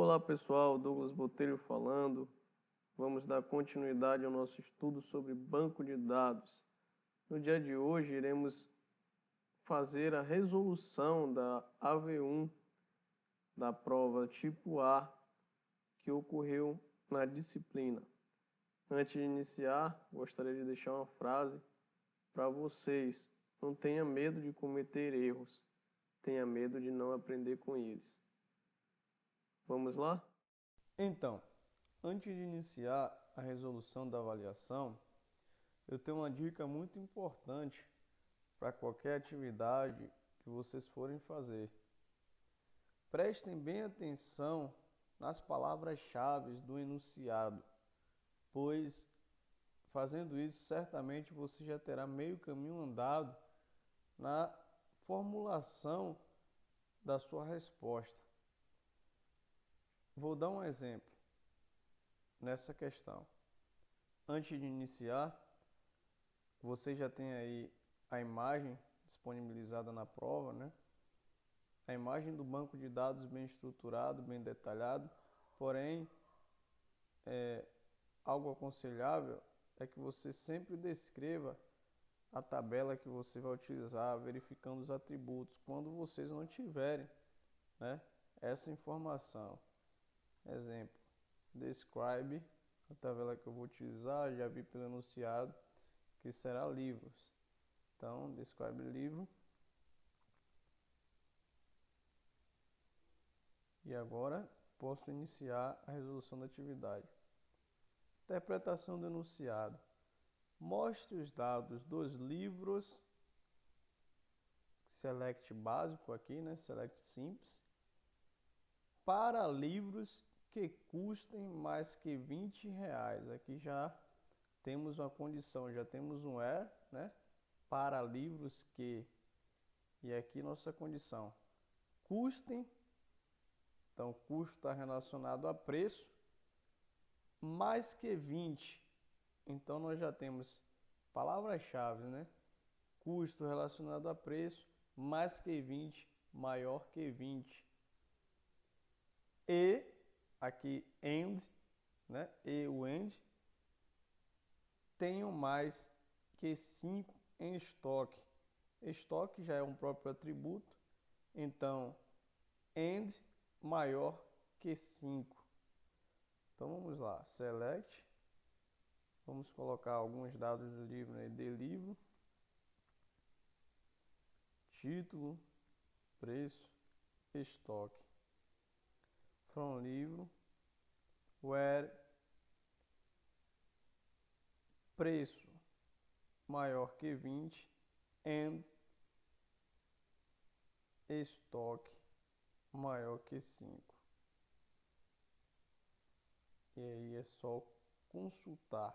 Olá pessoal, Douglas Botelho falando. Vamos dar continuidade ao nosso estudo sobre banco de dados. No dia de hoje iremos fazer a resolução da AV1 da prova tipo A que ocorreu na disciplina. Antes de iniciar, gostaria de deixar uma frase para vocês. Não tenha medo de cometer erros, tenha medo de não aprender com eles. Vamos lá? Então, antes de iniciar a resolução da avaliação, eu tenho uma dica muito importante para qualquer atividade que vocês forem fazer. Prestem bem atenção nas palavras-chave do enunciado, pois fazendo isso, certamente você já terá meio caminho andado na formulação da sua resposta. Vou dar um exemplo nessa questão. Antes de iniciar, você já tem aí a imagem disponibilizada na prova, né? A imagem do banco de dados bem estruturado, bem detalhado, porém, algo aconselhável é que você sempre descreva a tabela que você vai utilizar, verificando os atributos, quando vocês não tiverem, né, essa informação. Exemplo, describe a tabela que eu vou utilizar, já vi pelo enunciado que será livros. Então, describe livro. E agora posso iniciar a resolução da atividade. Interpretação do enunciado. Mostre os dados dos livros, select básico aqui, né? Select simples, para livros que custem mais que R$20. Aqui já temos uma condição, já temos um where, né? Para livros que, e aqui nossa condição, custem. Então, custo está relacionado a preço, mais que 20. Então, nós já temos palavras-chave, né? Custo relacionado a preço, mais que 20, maior que 20. E, aqui, and, né? E o and, tenho mais que 5 em estoque. Estoque já é um próprio atributo, então, and maior que 5. Então vamos lá, select, vamos colocar alguns dados do livro, né? De livro, título, preço, estoque. From livro, where preço maior que 20 and estoque maior que 5. E aí é só consultar.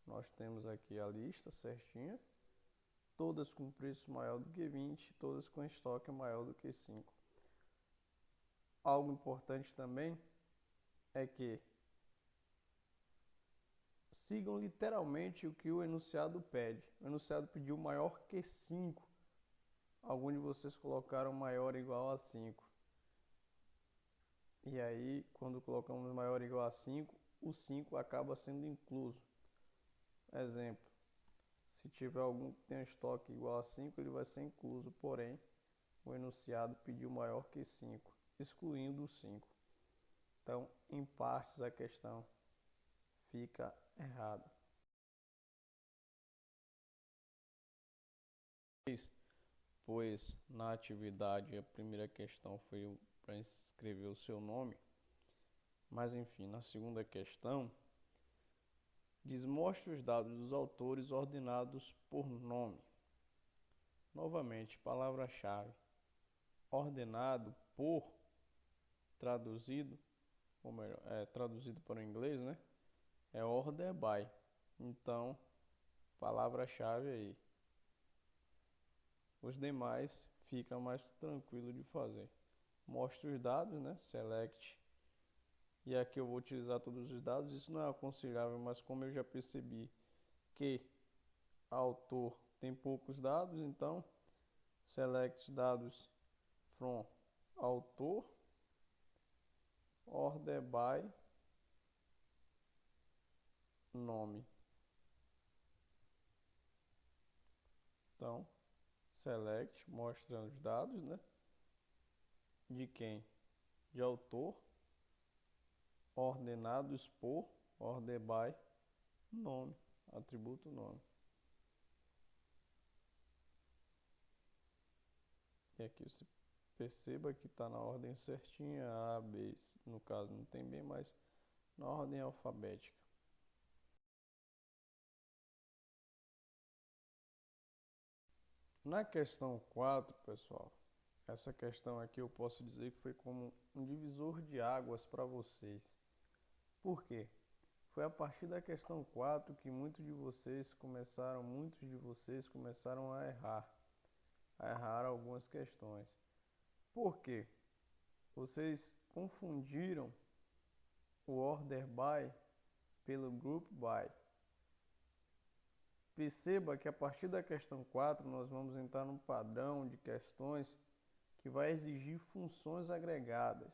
Nós temos aqui a lista certinha, todas com preço maior do que 20, todas com estoque maior do que 5. Algo importante também é que sigam literalmente o que o enunciado pede. O enunciado pediu maior que 5. Alguns de vocês colocaram maior ou igual a 5. E aí, quando colocamos maior ou igual a 5, o 5 acaba sendo incluso. Exemplo, se tiver algum que tenha estoque igual a 5, ele vai ser incluso, porém, o enunciado pediu maior que 5, excluindo o 5. Então, em partes, a questão fica errada. Pois na atividade a primeira questão foi para escrever o seu nome, mas enfim, na segunda questão diz: mostre os dados dos autores ordenados por nome. Novamente, palavra-chave ordenado por, traduzido, ou melhor, traduzido para o inglês, né? É order by. Então, palavra-chave aí. Os demais fica mais tranquilo de fazer. Mostre os dados, né? Select. E aqui eu vou utilizar todos os dados. Isso não é aconselhável, mas como eu já percebi que autor tem poucos dados, então select dados from autor. order by nome. Então, select mostra os dados, né? De quem? De autor, ordenados por, order by nome, atributo nome. E aqui você perceba que está na ordem certinha, A, B, no caso não tem B, mas na ordem alfabética. Na questão 4, pessoal, essa questão aqui eu posso dizer que foi como um divisor de águas para vocês. Por quê? Foi a partir da questão 4 que muitos de vocês começaram a errar algumas questões. Por quê? Vocês confundiram o order by pelo group by. Perceba que a partir da questão 4 nós vamos entrar num padrão de questões que vai exigir funções agregadas.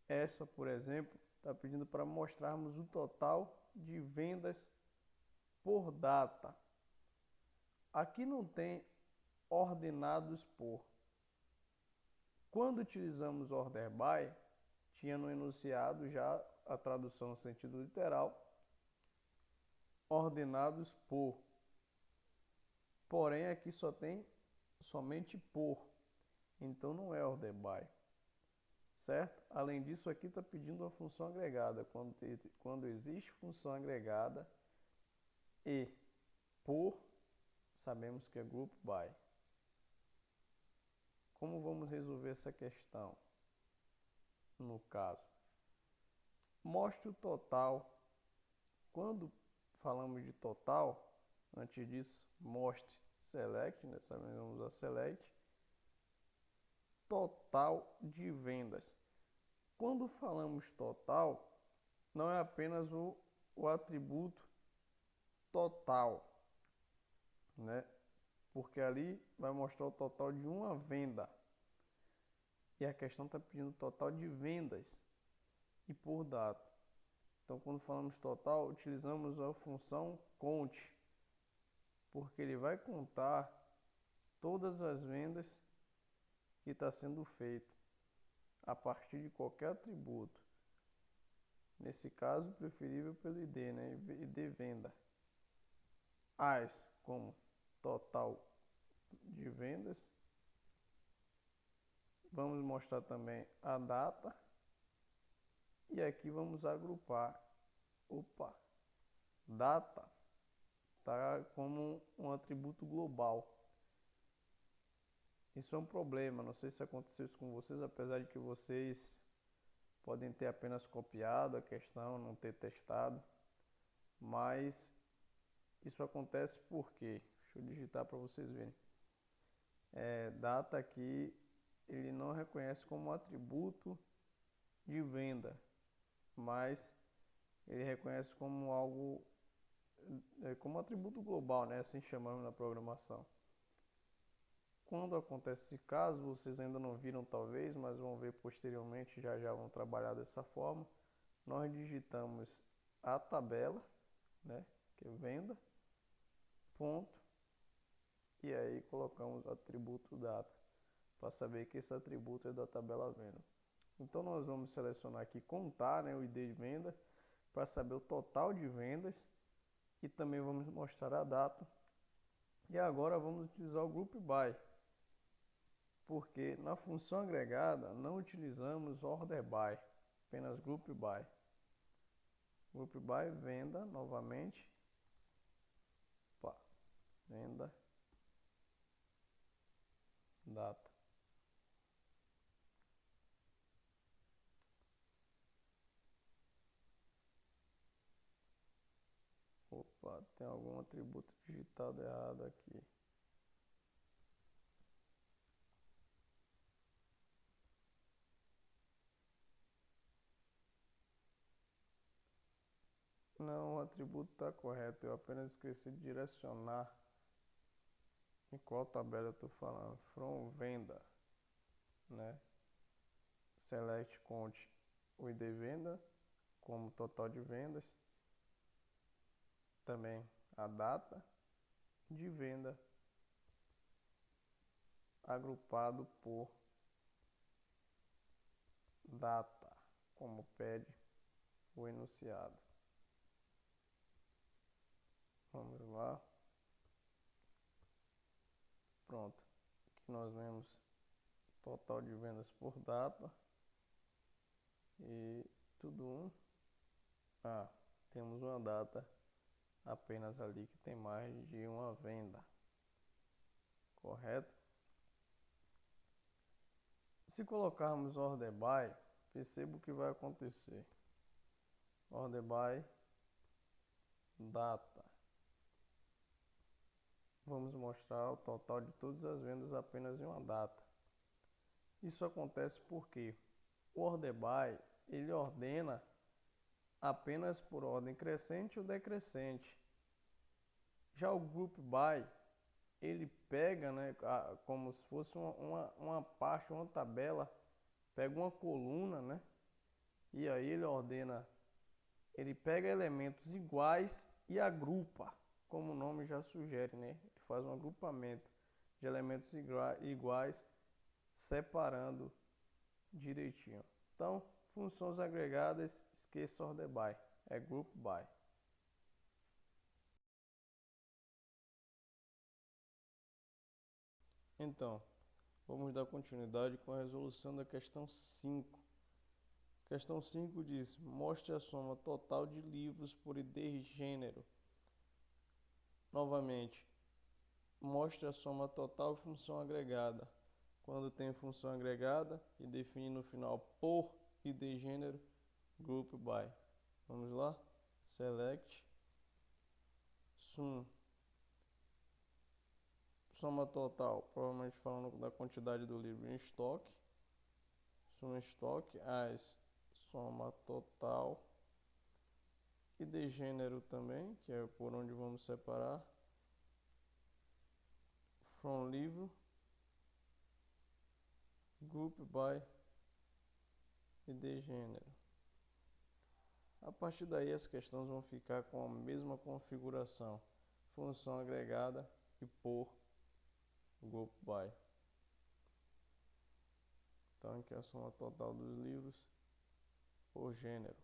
Essa, por exemplo, está pedindo para mostrarmos o total de vendas por data. Aqui não tem ordenados por. Quando utilizamos order by, tinha no enunciado já a tradução no sentido literal, ordenados por. Porém, aqui só tem somente por. Então não é order by. Certo? Além disso, aqui está pedindo uma função agregada. Quando existe função agregada e por, sabemos que é group by. Como vamos resolver essa questão? No caso, mostre o total. Quando falamos de total, antes disso, mostre select, nessa vez vamos usar select, total de vendas. Quando falamos total, não é apenas o atributo total, né? Porque ali vai mostrar o total de uma venda. E a questão está pedindo o total de vendas e por data. Então, quando falamos total, utilizamos a função count, porque ele vai contar todas as vendas que está sendo feito a partir de qualquer atributo. Nesse caso, preferível pelo ID, né? ID venda. As como total de vendas. Vamos mostrar também a data. E aqui vamos agrupar. Data está como um atributo global. Isso é um problema, não sei se aconteceu isso com vocês, apesar de que vocês podem ter apenas copiado a questão, não ter testado, mas isso acontece porque, deixa eu digitar para vocês verem, data aqui ele não reconhece como atributo de venda, mas ele reconhece como algo, como atributo global, né? Assim chamamos na programação. Quando acontece esse caso, vocês ainda não viram talvez, mas vão ver posteriormente, já vão trabalhar dessa forma. Nós digitamos a tabela, né, que é venda, ponto, e aí colocamos o atributo data, para saber que esse atributo é da tabela venda. Então nós vamos selecionar aqui contar, né, o ID de venda, para saber o total de vendas, e também vamos mostrar a data. E agora vamos utilizar o group by, porque na função agregada não utilizamos order by, apenas group by. Group by venda novamente, venda, data. Tem algum atributo digitado errado aqui. Não, o atributo está correto, eu apenas esqueci de direcionar em qual tabela eu estou falando. From venda, né? Select count o ID venda como total de vendas, também a data de venda agrupado por data, como pede o enunciado. Vamos lá. Pronto. Aqui nós vemos total de vendas por data e tudo. Temos uma data apenas ali que tem mais de uma venda, correto? Se colocarmos order by, perceba o que vai acontecer. Order by data. Vamos mostrar o total de todas as vendas apenas em uma data. Isso acontece porque o order by, ele ordena apenas por ordem crescente ou decrescente. Já o group by, ele pega, né, como se fosse uma parte, uma tabela, pega uma coluna, né, e aí ele ordena, ele pega elementos iguais e agrupa, como o nome já sugere, né, ele faz um agrupamento de elementos iguais, separando direitinho. Então, funções agregadas, esqueça order by, é group by. Então, vamos dar continuidade com a resolução da questão 5. Questão 5 diz: mostre a soma total de livros por ID e gênero. Novamente, mostre a soma total e função agregada. Quando tem função agregada e define no final por ID e gênero, group by. Vamos lá? Select sum. Soma total, provavelmente falando da quantidade do livro em estoque. Sum estoque, as soma total. E de gênero também, que é por onde vamos separar. From livro. Group by e de gênero. A partir daí as questões vão ficar com a mesma configuração. Função agregada e por group by. Então aqui é a soma total dos livros por gênero.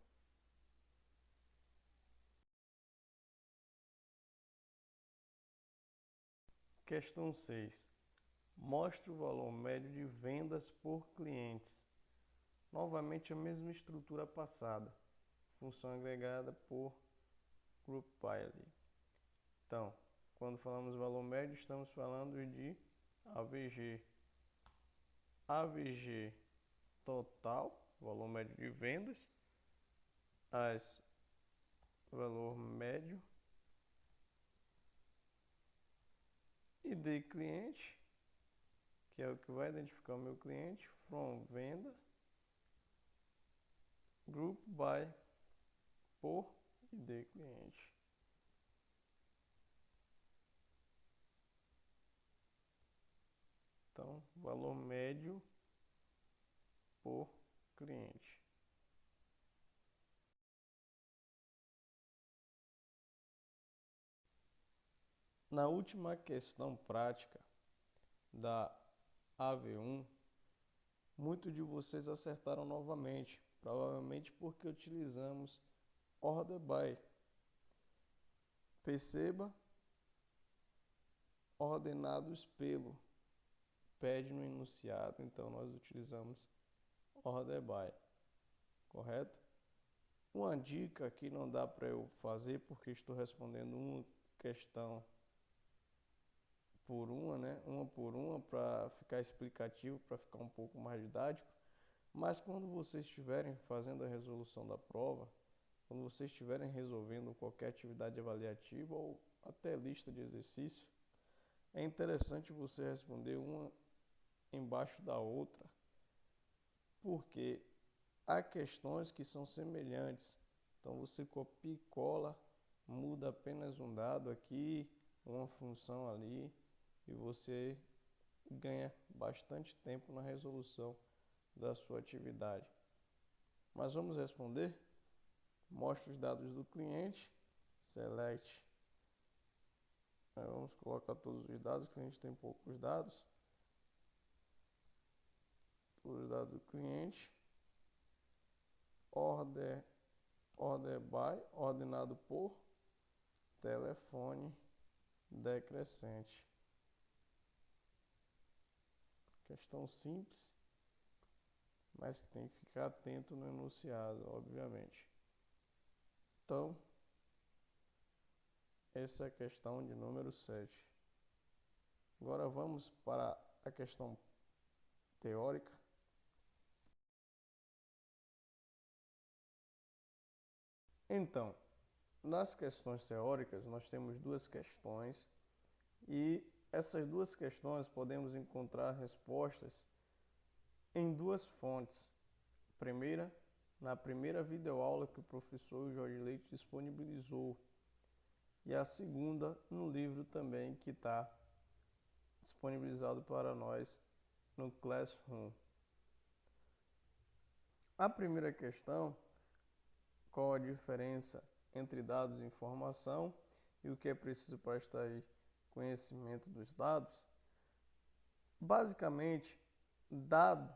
Questão 6. Mostre o valor médio de vendas por clientes. Novamente a mesma estrutura passada. Função agregada por group by ali. Então, quando falamos valor médio, estamos falando de AVG. AVG total, valor médio de vendas, as valor médio e de cliente, que é o que vai identificar o meu cliente, from venda, group by por ID cliente. Então, valor médio por cliente. Na última questão prática da AV1, muitos de vocês acertaram novamente, provavelmente porque utilizamos order by. Perceba, ordenados pelo, pede no enunciado, então nós utilizamos order by, correto? Uma dica que não dá para eu fazer porque estou respondendo uma questão por uma, né? Uma por uma para ficar explicativo, para ficar um pouco mais didático. Mas quando vocês estiverem fazendo a resolução da prova, quando vocês estiverem resolvendo qualquer atividade avaliativa ou até lista de exercício, é interessante você responder uma embaixo da outra, porque há questões que são semelhantes. Então você copia e cola, muda apenas um dado aqui, uma função ali, e você ganha bastante tempo na resolução da sua atividade. Mas vamos responder. Mostre os dados do cliente. Select. Vamos colocar todos os dados, que a gente tem poucos dados. Todos os dados do cliente. Order by, ordenado por telefone decrescente. Questão simples, mas que tem que ficar atento no enunciado, obviamente. Então, essa é a questão de número 7. Agora vamos para a questão teórica. Então, nas questões teóricas, nós temos duas questões e essas duas questões podemos encontrar respostas em duas fontes. Primeira, na primeira videoaula que o professor Jorge Leite disponibilizou, e a segunda no livro também que está disponibilizado para nós no Classroom. A primeira questão: qual a diferença entre dados e informação e o que é preciso para extrair conhecimento dos dados? Basicamente, dados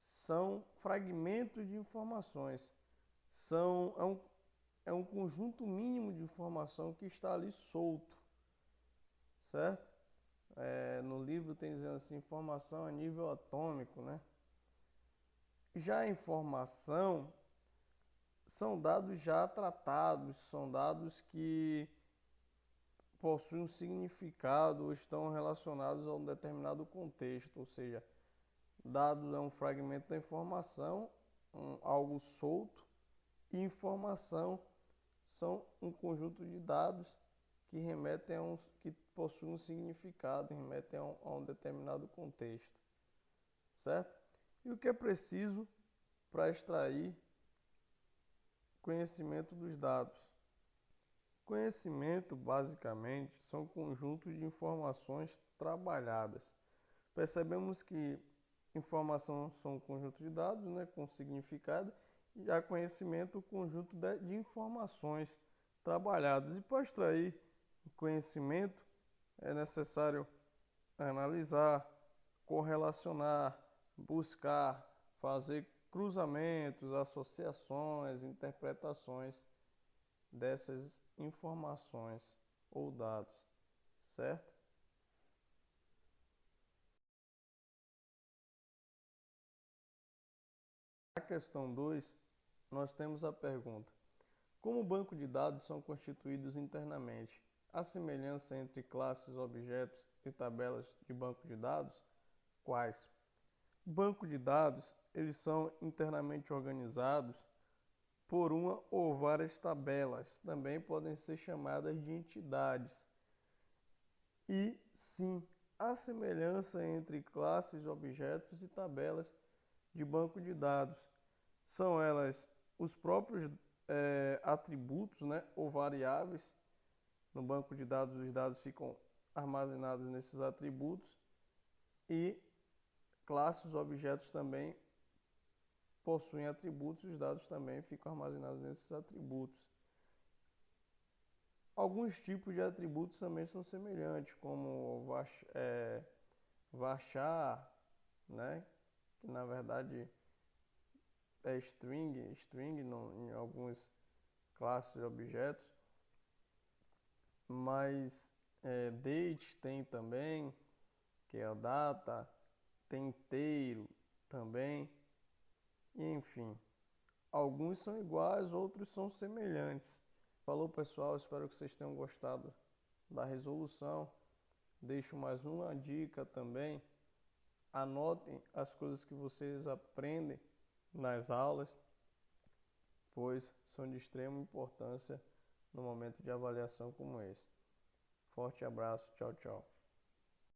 são fragmentos de informações, é um conjunto mínimo de informação que está ali solto, certo? No livro tem dizendo assim, informação a nível atômico, né? Já a informação são dados já tratados, são dados que possuem um significado ou estão relacionados a um determinado contexto, ou seja, dados é um fragmento da informação, algo solto, e informação são um conjunto de dados que remetem que possuem um significado, remetem a um determinado contexto, certo? E o que é preciso para extrair conhecimento dos dados? Conhecimento, basicamente, são conjuntos de informações trabalhadas. Percebemos que informação são um conjunto de dados, né, com significado, e já conhecimento, um conjunto de informações trabalhadas. E para extrair conhecimento é necessário analisar, correlacionar, buscar, fazer cruzamentos, associações, interpretações dessas informações ou dados, certo? Na questão 2, nós temos a pergunta: como o banco de dados são constituídos internamente? A semelhança entre classes, objetos e tabelas de banco de dados? Quais? Banco de dados, eles são internamente organizados por uma ou várias tabelas, também podem ser chamadas de entidades. E sim, há semelhança entre classes, objetos e tabelas de banco de dados. São elas os próprios atributos, né, ou variáveis. No banco de dados, os dados ficam armazenados nesses atributos, e classes, objetos também possuem atributos, os dados também ficam armazenados nesses atributos. Alguns tipos de atributos também são semelhantes, como varchar, né, que na verdade é string em algumas classes de objetos, mas date tem também, que é a data, tem inteiro também, e enfim, alguns são iguais, outros são semelhantes. Falou, pessoal, espero que vocês tenham gostado da resolução. Deixo mais uma dica também: anotem as coisas que vocês aprendem nas aulas, pois são de extrema importância no momento de avaliação como esse. Forte abraço, tchau, tchau.